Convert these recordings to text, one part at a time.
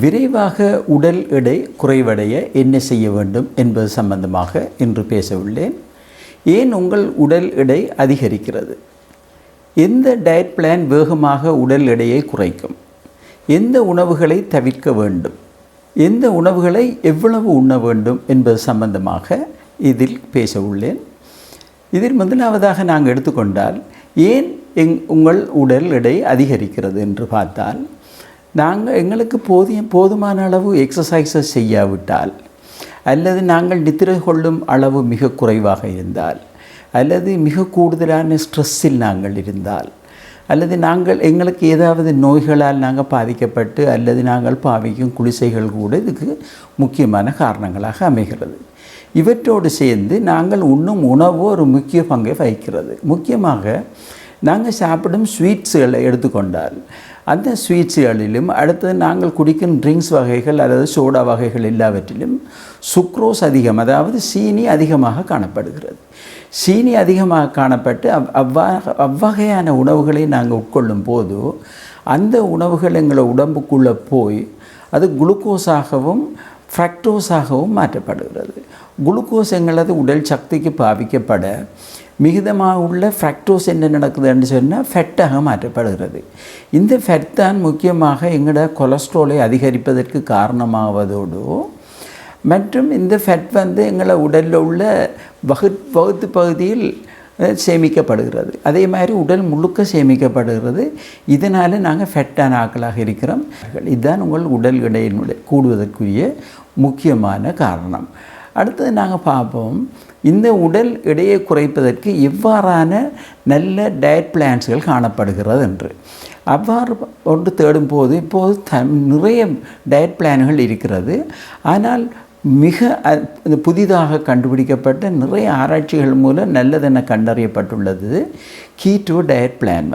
விரைவாக உடல் எடை குறைவடைய என்ன செய்ய வேண்டும் என்பது சம்பந்தமாக இன்று பேச உள்ளேன். ஏன் உங்கள் உடல் எடை அதிகரிக்கிறது? எந்த டயட் பிளான் வேகமாக உடல் எடையை குறைக்கும்? எந்த உணவுகளை தவிர்க்க வேண்டும்? எந்த உணவுகளை எவ்வளவு உண்ண வேண்டும் என்பது சம்பந்தமாக இதில் பேச உள்ளேன். இதில் முதலாவதாக நாங்கள் எடுத்துக்கொண்டால், ஏன் உங்கள் உடல் எடை அதிகரிக்கிறது என்று பார்த்தால், எங்களுக்கு போதுமான அளவு எக்ஸசைசஸ் செய்யாவிட்டால், அல்லது நாங்கள் நித்திரை கொள்ளும் அளவு மிக குறைவாக இருந்தால், அல்லது மிக கூடுதலான ஸ்ட்ரெஸ்ஸில் நாங்கள் இருந்தால், அல்லது எங்களுக்கு ஏதாவது நோய்களால் நாங்கள் பாதிக்கப்பட்டு, அல்லது நாங்கள் பாவிக்கும் குளிசைகள் கூட இதுக்கு முக்கியமான காரணங்களாக அமைகிறது. இவற்றோடு சேர்ந்து நாங்கள் உண்ணும் உணவு ஒரு முக்கிய பங்கை வகிக்கிறது. முக்கியமாக நாங்கள் சாப்பிடும் ஸ்வீட்ஸுகளை எடுத்துக்கொண்டால், அந்த ஸ்வீட்ஸுகளிலும் அடுத்தது நாங்கள் குடிக்கும் ட்ரிங்க்ஸ் வகைகள் அல்லது சோடா வகைகள் எல்லாவற்றிலும் சுக்ரோஸ் அதிகம், அதாவது சீனி அதிகமாக காணப்படுகிறது. சீனி அதிகமாக காணப்பட்டு அவ்வகையான உணவுகளை நாங்கள் உட்கொள்ளும் போது அந்த உணவுகள் எங்களை உடம்புக்குள்ளே போய் அது குளுக்கோஸாகவும் ஃப்ரக்டோஸாகவும் மாற்றப்படுகிறது. குளுக்கோஸ் எங்களது உடல் சக்திக்கு பாவிக்கப்பட மிகுதமாக உள்ள ஃப்ரக்டோஸ் என்ன நடக்குதுன்னு சொன்னால் ஃபெட்டாக மாற்றப்படுகிறது. இந்த ஃபெட் தான் முக்கியமாக எங்களோட கொலஸ்ட்ராலை அதிகரிப்பதற்கு காரணமாவதோடு, மற்றும் இந்த ஃபெட் எங்களை உடலில் உள்ள வகுத்து பகுதியில் சேமிக்கப்படுகிறது. அதே மாதிரி உடல் முழுக்க சேமிக்கப்படுகிறது. இதனால் நாங்கள் ஃபெட்டான ஆக்களாக இருக்கிறோம். இதுதான் உங்கள் உடல் எடையினுடைய கூடுவதற்குரிய முக்கியமான காரணம். அடுத்தது நாங்கள் பார்ப்போம், இந்த உடல் எடையை குறைப்பதற்கு எவ்வாறான நல்ல டயட் பிளான்ஸ்கள் காணப்படுகிறது என்று. அவ்வாறு ஒன்று தேடும்போது இப்போது நிறைய டயட் பிளான்கள் இருக்கிறது. ஆனால் மிக புதிதாக கண்டுபிடிக்கப்பட்ட நிறைய ஆராய்ச்சிகள் மூலம் நல்லதென கண்டறியப்பட்டுள்ளது கீட்டோ டயட் பிளான்.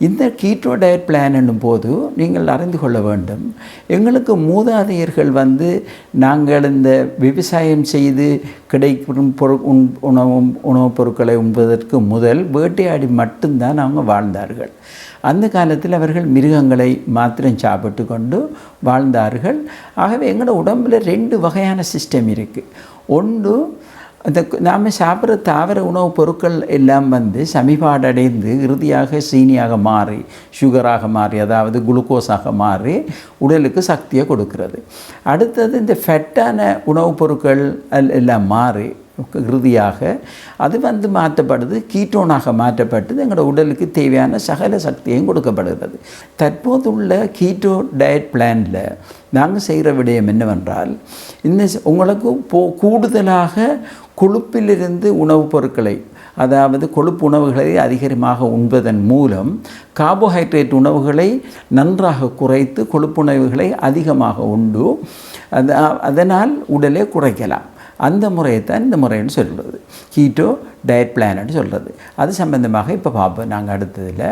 இந்த கீட்டோ டயட் பிளான் என்னும் போது நீங்கள் அறிந்து கொள்ள வேண்டும், எங்களுக்கு மூதாதையர்கள் நாங்கள் இந்த விவசாயம் செய்து கிடைக்கும் உணவுப் பொருட்களை உண்பதற்கு முதல் வேட்டையாடி மட்டும்தான் அவங்க வாழ்ந்தார்கள். அந்த காலத்தில் அவர்கள் மிருகங்களை மாத்திரம் சாப்பிட்டு கொண்டு வாழ்ந்தார்கள். ஆகவே எங்களோட உடம்பில் 2 வகையான சிஸ்டம் இருக்குது. ஒன்று, அந்த நாம் சாப்பிட்ற தாவர உணவுப் பொருட்கள் எல்லாம் சமிபாடடைந்து இறுதியாக சீனியாக மாறி, சுகராக மாறி, அதாவது குளுக்கோஸாக மாறி உடலுக்கு சக்தியை கொடுக்கிறது. அடுத்தது இந்த ஃபெட்டான உணவுப் பொருட்கள் எல்லாம் மாறி இறுதியாக அது மாற்றப்படுது, கீட்டோனாக மாற்றப்பட்டது எங்களோட உடலுக்கு தேவையான சகல சக்தியும் கொடுக்கப்படுகிறது. தற்போதுள்ள கீட்டோ டயட் பிளானில் நாங்கள் செய்கிற விடயம் என்னவென்றால், உங்களுக்கு கூடுதலாக கொழுப்பிலிருந்து உணவுப் பொருட்களை, அதாவது கொழுப்பு உணவுகளை அதிகமாக உண்பதன் மூலம் கார்போஹைட்ரேட் உணவுகளை நன்றாக குறைத்து கொழுப்பு உணவுகளை அதிகமாக உண்டு அதனால் உடலை குறைக்கலாம். அந்த முறையை தான் இந்த முறைன்னு சொல்கிறது, கீட்டோ டயட் பிளான்னு சொல்கிறது. அது சம்பந்தமாக இப்போ பார்ப்போம் நாங்கள் அடுத்ததில்.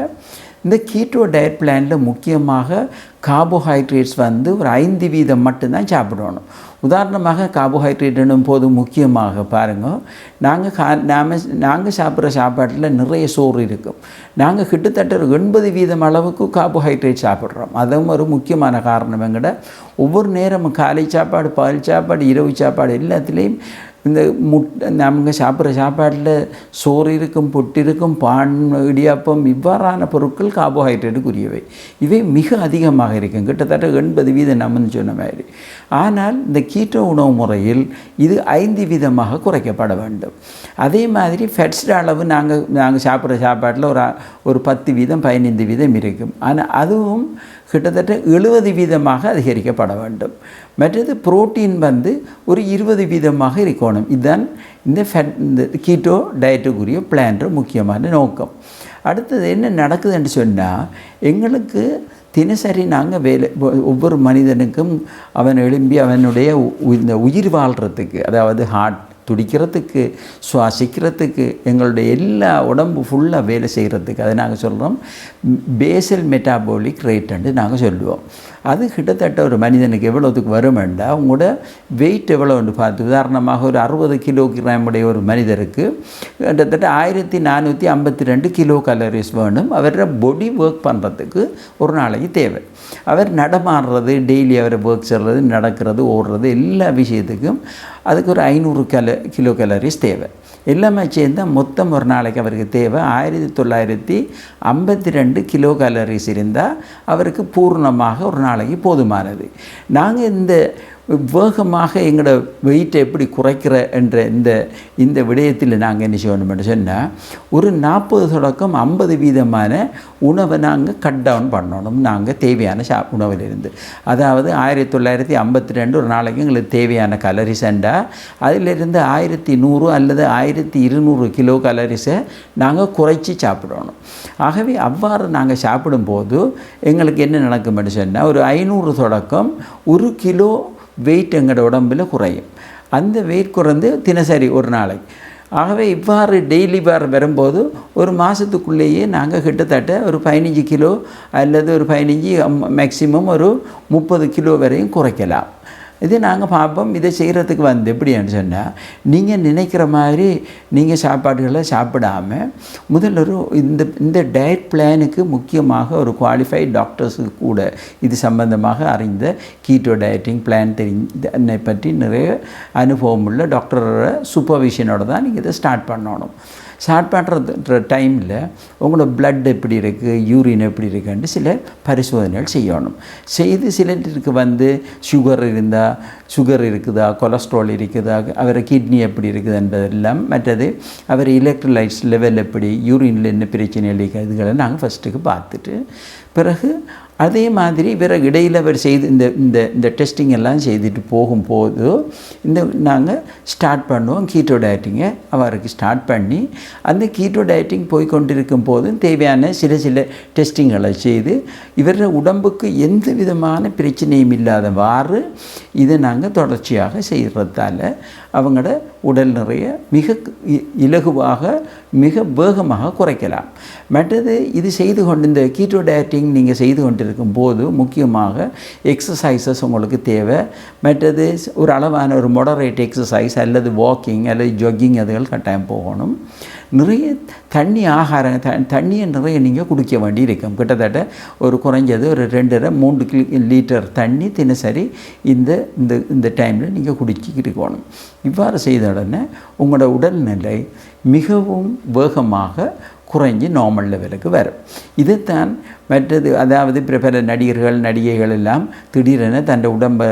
இந்த கீட்டோ டயட் பிளானில் முக்கியமாக கார்போஹைட்ரேட்ஸ் ஒரு 5% மட்டும்தான் சாப்பிடணும். உதாரணமாக கார்போஹைட்ரேட் என்னும் போது முக்கியமாக பாருங்கள், நாங்கள் சாப்பிட்ற சாப்பாட்டில் நிறைய சோறு இருக்கும். நாங்கள் கிட்டத்தட்ட 80% அளவுக்கு கார்போஹைட்ரேட் சாப்பிட்றோம். அதுவும் ஒரு முக்கியமான காரணம். எங்கட ஒவ்வொரு நேரமும் காலை சாப்பாடு, பகல் சாப்பாடு, இரவு சாப்பாடு எல்லாத்துலேயும் இந்த நாங்கள் சாப்பிட்ற சாப்பாட்டில் சோறு இருக்கும், புட்டு இருக்கும், பான், இடியாப்பம் இவ்வாறான பொருட்கள் கார்போஹைட்ரேட்டுக்குரியவை. இவை மிக அதிகமாக இருக்கும், கிட்டத்தட்ட 80% நம்மன்னு சொன்ன மாதிரி. ஆனால் இந்த கீட்டோ உணவு முறையில் இது 5% குறைக்கப்பட வேண்டும். அதே மாதிரி ஃபெட்ஸ் அளவு நாங்கள் சாப்பிட்ற சாப்பாட்டில் ஒரு 10%, 15% இருக்கும். ஆனால் அதுவும் கிட்டத்தட்ட 70% அதிகரிக்கப்பட வேண்டும். மற்றது புரோட்டீன் ஒரு 20% இருக்கணும். இதுதான் இந்த கீட்டோ டயட்டுக்குரிய பிளான்ற முக்கியமான நோக்கம். அடுத்தது என்ன நடக்குதுன்னு சொன்னால், எங்களுக்கு தினசரி நாங்கள் ஒவ்வொரு மனிதனுக்கும் அவன் எழும்பி அவனுடைய இந்த உயிர் வாழ்கிறதுக்கு, அதாவது ஹார்ட் துடிக்கிறதுக்கு, சுவாசிக்கிறதுக்கு, எங்களுடைய எல்லா உடம்பு ஃபுல்லாக வேலை செய்கிறதுக்கு, அதை நாங்கள் சொல்கிறோம் பேசல் மெட்டாபாலிக் ரேட்டுன்னு நாங்கள் சொல்லுவோம். அது கிட்டத்தட்ட ஒரு மனிதனுக்கு எவ்வளோத்துக்கு வருமெண்டா உங்களோட வெயிட் எவ்வளோன்னு பார்த்து, உதாரணமாக ஒரு 60 கிலோகிராம் உடைய ஒரு மனிதருக்கு கிட்டத்தட்ட 1452 கிலோ கலோரிஸ் வேணும் அவரோட பொடி ஒர்க் பண்ணுறதுக்கு ஒரு நாளைக்கு தேவை. அவர் நடமாடுறது, டெய்லி அவர் ஒர்க் செய்கிறது, நடக்கிறது, ஓடுறது, எல்லா விஷயத்துக்கும் அதுக்கு ஒரு 500 கிலோ கலோரிஸ் தேவை. எல்லாமே சேர்ந்தால் மொத்தம் ஒரு நாளைக்கு அவருக்கு தேவை 1952 கிலோ கலோரிஸ் இருந்தால் அவருக்கு பூர்ணமாக ஒரு நாளைக்கு போதுமானது. நாங்கள் இந்த வேகமாக எங்களோட வெயிட்டை எப்படி குறைக்கிற என்ற இந்த விடயத்தில் நாங்கள் என்ன செய்யணும்னு சொன்னால், ஒரு 40 தொடக்கம் 50% உணவை நாங்கள் கட் டவுன் பண்ணணும். நாங்கள் தேவையான உணவிலிருந்து, அதாவது 1952 ஒரு நாளைக்கு எங்களுக்கு தேவையான கலரிஸண்டா அதிலிருந்து 1100 அல்லது 1200 கிலோ கலரிஸை நாங்கள் குறைச்சி சாப்பிடணும். ஆகவே அவ்வாறு நாங்கள் சாப்பிடும்போது எங்களுக்கு என்ன நடக்கும்னு சொன்னால், ஒரு 500 தொடக்கம் 1 கிலோ வெயிட் எங்களோட உடம்பில் குறையும். அந்த வெயிட் குறைந்து தினசரி ஒரு நாளைக்கு. ஆகவே இவ்வாறு டெய்லி வரும்போது ஒரு மாதத்துக்குள்ளேயே நாங்கள் கிட்டத்தட்ட ஒரு 15 கிலோ அல்லது ஒரு 15 மேக்சிமம் ஒரு 30 கிலோ வரையும் குறைக்கலாம். இது நாங்கள் பார்ப்போம். இதை செய்கிறதுக்கு எப்படின்னு சொன்னால், நீங்கள் நினைக்கிற மாதிரி நீங்கள் சாப்பாடுகளை சாப்பிடாமல் முதல்ல ஒரு இந்த டயட் பிளானுக்கு முக்கியமாக ஒரு குவாலிஃபைட் டாக்டர்ஸுக்கு கூட இது சம்பந்தமாக அறிந்த கீட்டோ டயட்டிங் பிளான் என்னை பற்றி நிறைய அனுபவம் உள்ள டாக்டரோட சூப்பர்விஷனோட தான் நீங்கள் இதை ஸ்டார்ட் பண்ணணும். ஸ்டார்ட் பண்ணுற டைமில் உங்களோட பிளட் எப்படி இருக்குது, யூரின் எப்படி இருக்குன்னு சில பரிசோதனைகள் செய்யணும். செய்து சிலருக்கு சுகர் இருக்குதா, கொலஸ்ட்ரால் இருக்குதா, அவர் கிட்னி எப்படி இருக்குது என்பதெல்லாம், மற்றது அவர் எலக்ட்ரோலைட்ஸ் லெவல் எப்படி, யூரினில் என்ன பிரச்சனை இருக்குது, இதுகளை நாங்கள் ஃபஸ்ட்டுக்கு பார்த்துட்டு பிறகு அதே மாதிரி பிறகு இடையில் அவர் செய்து இந்த டெஸ்டிங் எல்லாம் செய்துட்டு போகும்போது நாங்கள் ஸ்டார்ட் பண்ணுவோம் கீட்டோ டயட்டிங்கை. அவருக்கு ஸ்டார்ட் பண்ணி அந்த கீட்டோ டயட்டிங் போய்கொண்டிருக்கும் போதும் தேவையான சில டெஸ்டிங்களை செய்து இவர உடம்புக்கு எந்த விதமான பிரச்சனையும் இல்லாதவாறு இதை நாங்கள் தொடர்ச்சியாக செய்கிறதால அவங்களோட உடல் நிறைய மிக இலகுவாக மிக வேகமாக குறைக்கலாம். மற்றது இது இந்த கீட்டோ டயட்டிங் நீங்கள் செய்து கொண்டிருக்கும் போது முக்கியமாக எக்ஸசைசஸ் உங்களுக்கு தேவை. மற்றது ஒரு அளவான ஒரு மொடரேட் எக்ஸசைஸ் அல்லது வாக்கிங் அல்லது ஜாகிங் அதுகள் கட்டாயம் போகணும். நிறைய தண்ணியை நிறைய நீங்கள் குடிக்க வேண்டி இருக்கும். கிட்டத்தட்ட ஒரு குறைஞ்சது ஒரு 2.5-3 லிட்டர் தண்ணி தினசரி இந்த டைமில் நீங்கள் குடிச்சிக்கிட்டு இருக்கணும். இவ்வாறு செய்த உடனே உங்களோட உடல்நிலை மிகவும் வேகமாக குறைஞ்சி நார்மல் லெவலுக்கு வரும். இதுதான் மற்றது, அதாவது பல நடிகைகள் எல்லாம் திடீரென தன் உடம்பை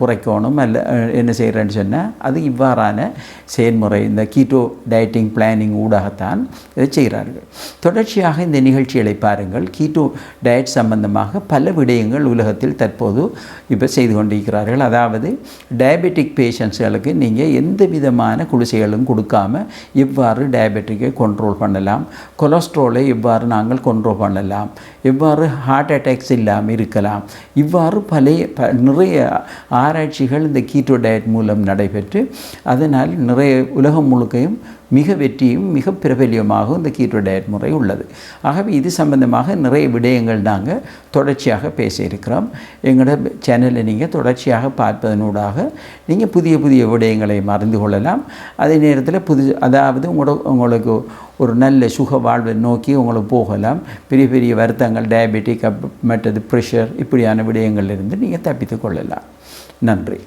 குறைக்கணும் அல்ல என்ன செய்கிறேன்னு சொன்னால் அது இவ்வாறான செயல்முறை இந்த கீட்டோ டயட்டிங் பிளானிங் ஊடாகத்தான் இதை செய்கிறார்கள். தொடர்ச்சியாக இந்த நிகழ்ச்சிகளை பாருங்கள். கீட்டோ டயட் சம்பந்தமாக பல விடயங்கள் உலகத்தில் தற்போது இப்போ செய்து கொண்டிருக்கிறார்கள். அதாவது டயபெட்டிக் பேஷண்ட்ஸ்களுக்கு நீங்கள் எந்த விதமான குளிசைகளும் கொடுக்காமல் எவ்வாறு டயபெட்டிக்கை கண்ட்ரோல் பண்ணலாம், கொலஸ்ட்ராலை எவ்வாறு நாங்கள் கண்ட்ரோல் பண்ணலாம், எவ்வாறு ஹார்ட் அட்டாக்ஸ் இல்லாமல் இருக்கலாம், இவ்வாறு நிறைய ஆராய்ச்சிகள் இந்த கீட்டோ டயட் மூலம் நடைபெற்று அதனால் நிறைய உலகம் முழுக்கையும் மிக வெற்றியும் மிக பிரபல்யமாகவும் இந்த கீட்டோ டயட் முறை உள்ளது. ஆகவே இது சம்பந்தமாக நிறைய விடயங்கள் நாங்கள் தொடர்ச்சியாக பேச இருக்கிறோம். எங்களோட சேனலை நீங்கள் தொடர்ச்சியாக பார்ப்பதனூடாக நீங்கள் புதிய விடயங்களை அறிந்து கொள்ளலாம். அதே நேரத்தில் அதாவது உங்களுக்கு ஒரு நல்ல சுக வாழ்வை நோக்கி உங்களுக்கு போகலாம். பெரிய வருத்தங்கள், டயபெட்டிக், மற்றது ப்ரெஷர், இப்படியான விடயங்களிலிருந்து நீங்கள் தப்பித்து கொள்ளலாம். நன்றி.